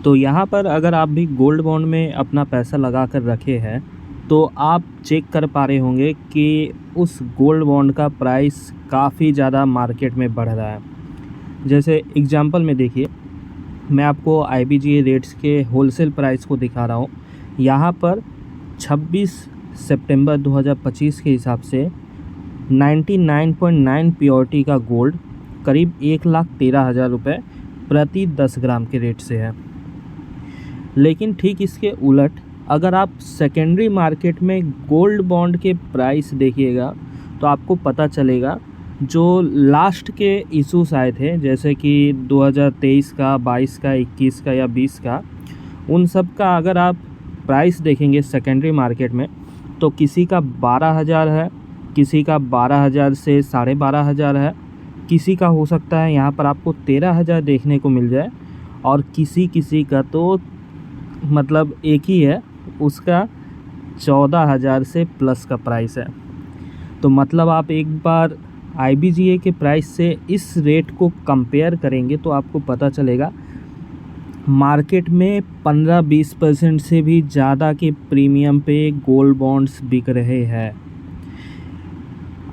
तो यहाँ पर अगर आप भी गोल्ड बॉन्ड में अपना पैसा लगा कर रखे हैं तो आप चेक कर पा रहे होंगे कि उस गोल्ड बॉन्ड का प्राइस काफ़ी ज़्यादा मार्केट में बढ़ रहा है। जैसे एग्जांपल में देखिए, मैं आपको IBGA रेट्स के होलसेल प्राइस को दिखा रहा हूँ। यहाँ पर 26 सितंबर 2025 के हिसाब से 99.9 प्योरिटी का गोल्ड करीब 1,13,000 रुपये प्रति 10 ग्राम के रेट से है। लेकिन ठीक इसके उलट अगर आप सेकेंडरी मार्केट में गोल्ड बॉन्ड के प्राइस देखिएगा तो आपको पता चलेगा जो लास्ट के इशूज़ आए थे, जैसे कि 2023 का, 22 का, 21 का या 20 का, उन सब का अगर आप प्राइस देखेंगे सेकेंडरी मार्केट में तो किसी का 12,000 है, किसी का 12,000 से 12,500 है, किसी का हो सकता है यहाँ पर आपको 13,000 देखने को मिल जाए, और किसी का तो मतलब एक ही है, उसका 14,000 से प्लस का प्राइस है। तो मतलब आप एक बार IBGA के प्राइस से इस रेट को कंपेयर करेंगे तो आपको पता चलेगा मार्केट में 15-20% से भी ज़्यादा के प्रीमियम पे गोल्ड बॉन्ड्स बिक रहे हैं।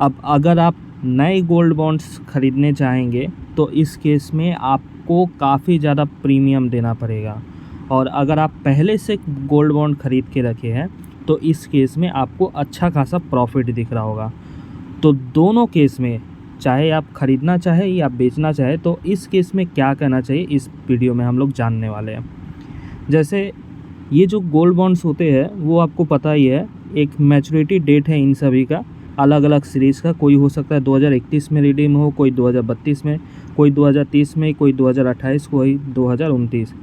अब अगर आप नए गोल्ड बॉन्ड्स ख़रीदने चाहेंगे तो इस केस में आपको काफ़ी ज़्यादा प्रीमियम देना पड़ेगा, और अगर आप पहले से गोल्ड बॉन्ड ख़रीद के रखे हैं तो इस केस में आपको अच्छा खासा प्रॉफिट दिख रहा होगा। तो दोनों केस में, चाहे आप ख़रीदना चाहे या बेचना चाहे, तो इस केस में क्या करना चाहिए इस वीडियो में हम लोग जानने वाले हैं। जैसे ये जो गोल्ड बॉन्ड्स होते हैं वो आपको पता ही है, एक मैच्योरिटी डेट है इन सभी का, अलग अलग सीरीज़ का। कोई हो सकता है 2031 में रिडीम हो, कोई 2032 में, कोई 2030 में, कोई 2028, कोई 2029।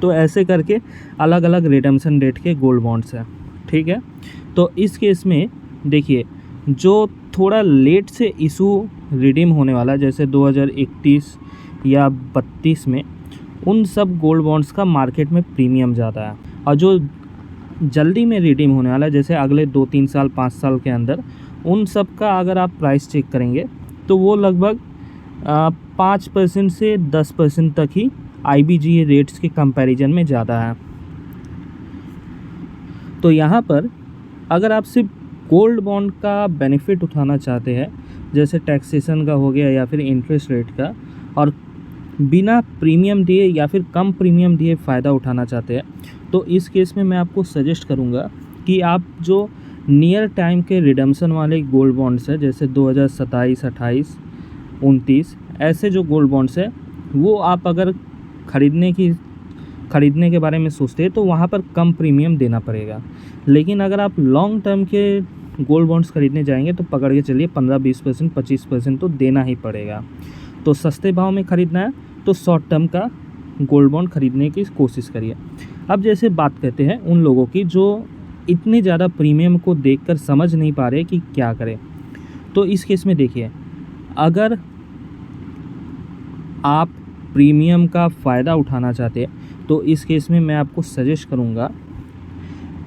तो ऐसे करके अलग अलग रिडेम्पशन डेट के गोल्ड बॉन्ड्स हैं, ठीक है। तो इस केस में देखिए, जो थोड़ा लेट से इशू रिडीम होने वाला है, जैसे 2031 या 32 में, उन सब गोल्ड बॉन्ड्स का मार्केट में प्रीमियम ज़्यादा है। और जो जल्दी में रिडीम होने वाला है, जैसे अगले 2-3 साल 5 साल के अंदर, उन सब का अगर आप प्राइस चेक करेंगे तो वो लगभग 5% से 10% तक ही IBGA रेट्स के कंपैरिजन में ज़्यादा है। तो यहाँ पर अगर आप सिर्फ गोल्ड बॉन्ड का बेनिफिट उठाना चाहते हैं, जैसे टैक्सेशन का हो गया या फिर इंटरेस्ट रेट का, और बिना प्रीमियम दिए या फिर कम प्रीमियम दिए फ़ायदा उठाना चाहते हैं, तो इस केस में मैं आपको सजेस्ट करूँगा कि आप जो नियर टाइम के रिडम्पशन वाले गोल्ड बॉन्ड्स हैं, जैसे 2027, 28, 29, ऐसे जो गोल्ड बॉन्ड्स हैं, वो आप अगर ख़रीदने के बारे में सोचते हैं तो वहाँ पर कम प्रीमियम देना पड़ेगा। लेकिन अगर आप लॉन्ग टर्म के गोल्ड बॉन्ड्स ख़रीदने जाएंगे तो पकड़ के चलिए 15-20%, 25% तो देना ही पड़ेगा। तो सस्ते भाव में ख़रीदना है तो शॉर्ट टर्म का गोल्ड बॉन्ड ख़रीदने की कोशिश करिए। अब जैसे बात करते हैं उन लोगों की जो इतने ज़्यादा प्रीमियम को देखकर समझ नहीं पा रहे कि क्या करें। तो इस केस में देखिए, अगर आप प्रीमियम का फ़ायदा उठाना चाहते हैं तो इस केस में मैं आपको सजेस्ट करूंगा,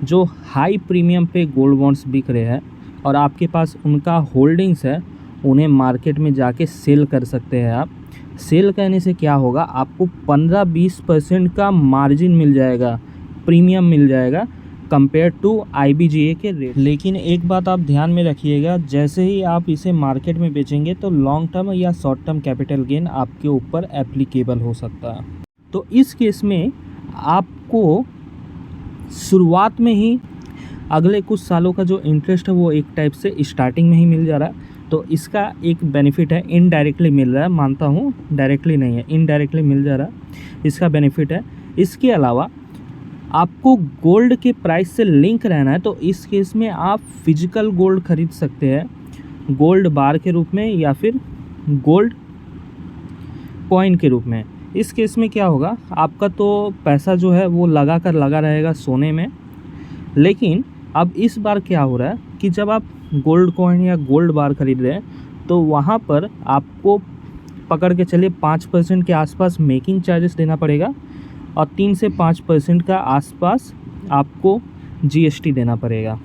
जो हाई प्रीमियम पे गोल्ड बॉन्ड्स बिक रहे हैं और आपके पास उनका होल्डिंग्स है, उन्हें मार्केट में जाके सेल कर सकते हैं आप। सेल करने से क्या होगा, आपको 15-20% का मार्जिन मिल जाएगा, प्रीमियम मिल जाएगा कंपेयर टू IBGA के रेट। लेकिन एक बात आप ध्यान में रखिएगा, जैसे ही आप इसे मार्केट में बेचेंगे तो लॉन्ग टर्म या शॉर्ट टर्म कैपिटल गेन आपके ऊपर एप्लीकेबल हो सकता है। तो इस केस में आपको शुरुआत में ही अगले कुछ सालों का जो इंटरेस्ट है वो एक टाइप से स्टार्टिंग में ही मिल जा रहा है, तो इसका एक बेनिफिट है, इनडायरेक्टली मिल रहा है, मानता हूँ डायरेक्टली नहीं है, इनडायरेक्टली मिल जा रहा है, इसका बेनिफिट है। इसके अलावा आपको गोल्ड के प्राइस से लिंक रहना है तो इस केस में आप फिजिकल गोल्ड खरीद सकते हैं, गोल्ड बार के रूप में या फिर गोल्ड कॉइन के रूप में। इस केस में क्या होगा, आपका तो पैसा जो है वो लगा रहेगा सोने में। लेकिन अब इस बार क्या हो रहा है कि जब आप गोल्ड कॉइन या गोल्ड बार खरीद रहे हैं तो वहाँ पर आपको पकड़ के चलिए 5% के आसपास मेकिंग चार्जेस देना पड़ेगा, और 3 से 5% का आसपास आपको GST देना पड़ेगा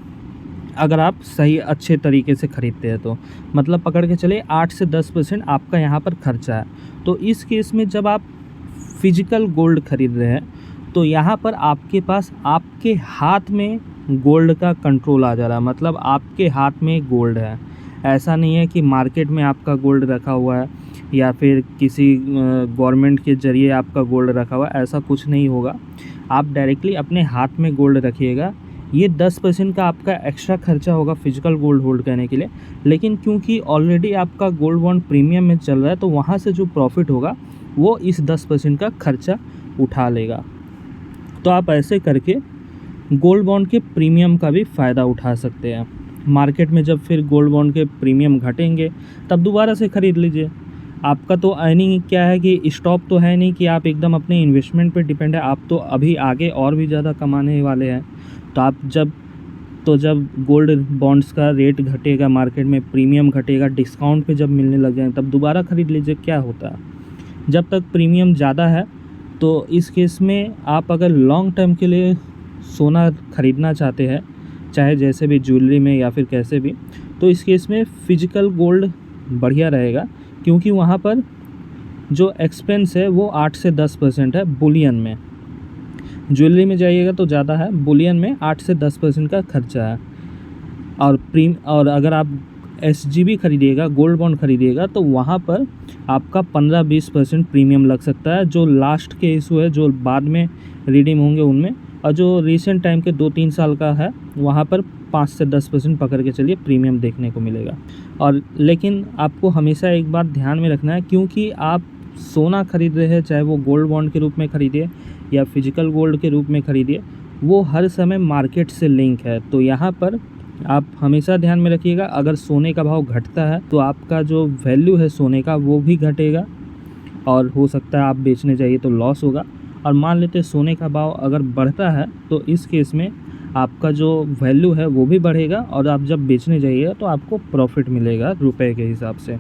अगर आप सही अच्छे तरीके से ख़रीदते हैं तो। मतलब पकड़ के चलिए 8 से 10% आपका यहाँ पर खर्चा है। तो इस केस में जब आप फिजिकल गोल्ड खरीद रहे हैं तो यहाँ पर आपके पास आपके हाथ में गोल्ड का कंट्रोल आ जा रहा है, मतलब आपके हाथ में गोल्ड है। ऐसा नहीं है कि मार्केट में आपका गोल्ड रखा हुआ है या फिर किसी गवर्नमेंट के ज़रिए आपका गोल्ड रखा हुआ है, ऐसा कुछ नहीं होगा। आप डायरेक्टली अपने हाथ में गोल्ड रखिएगा। ये 10% का आपका एक्स्ट्रा खर्चा होगा फिजिकल गोल्ड होल्ड करने के लिए, लेकिन क्योंकि ऑलरेडी आपका गोल्ड बॉन्ड प्रीमियम में चल रहा है तो वहाँ से जो प्रॉफिट होगा वो इस 10% का खर्चा उठा लेगा। तो आप ऐसे करके गोल्ड बॉन्ड के प्रीमियम का भी फ़ायदा उठा सकते हैं। मार्केट में जब फिर गोल्ड बॉन्ड के प्रीमियम घटेंगे तब दोबारा से ख़रीद लीजिए। आपका तो अर्निंग क्या है कि स्टॉप तो है नहीं कि आप एकदम अपने इन्वेस्टमेंट पे डिपेंड है, आप तो अभी आगे और भी ज़्यादा कमाने वाले हैं। तो आप जब गोल्ड बॉन्ड्स का रेट घटेगा, मार्केट में प्रीमियम घटेगा, डिस्काउंट पे जब मिलने लग जाए तब दोबारा ख़रीद लीजिए, क्या होता है। जब तक प्रीमियम ज़्यादा है तो इस केस में आप अगर लॉन्ग टर्म के लिए सोना ख़रीदना चाहते हैं, चाहे जैसे भी ज्वेलरी में या फिर कैसे भी, तो इस केस में फ़िजिकल गोल्ड बढ़िया रहेगा, क्योंकि वहाँ पर जो एक्सपेंस है वो 8 से 10% है बुलियन में। ज्वेलरी में जाइएगा तो ज़्यादा है, बुलियन में 8 से 10% का खर्चा है। और अगर आप SGB खरीदिएगा, गोल्ड बॉन्ड खरीदिएगा, तो वहाँ पर आपका 15-20% प्रीमियम लग सकता है, जो लास्ट के इशू है, जो बाद में रिडीम होंगे उनमें। और जो रिसेंट टाइम के 2-3 साल का है वहाँ पर 5 से 10% पकड़ के चलिए प्रीमियम देखने को मिलेगा। और लेकिन आपको हमेशा एक बात ध्यान में रखना है, क्योंकि आप सोना खरीद रहे हैं, चाहे वो गोल्ड बॉन्ड के रूप में खरीदिए या फिजिकल गोल्ड के रूप में खरीदिए, वो हर समय मार्केट से लिंक है। तो यहाँ पर आप हमेशा ध्यान में रखिएगा, अगर सोने का भाव घटता है तो आपका जो वैल्यू है सोने का वो भी घटेगा और हो सकता है आप बेचने जाइए तो लॉस होगा। और मान लेते हैं सोने का भाव अगर बढ़ता है तो इस केस में आपका जो वैल्यू है वो भी बढ़ेगा और आप जब बेचने जाइएगा तो आपको प्रॉफिट मिलेगा रुपए के हिसाब से।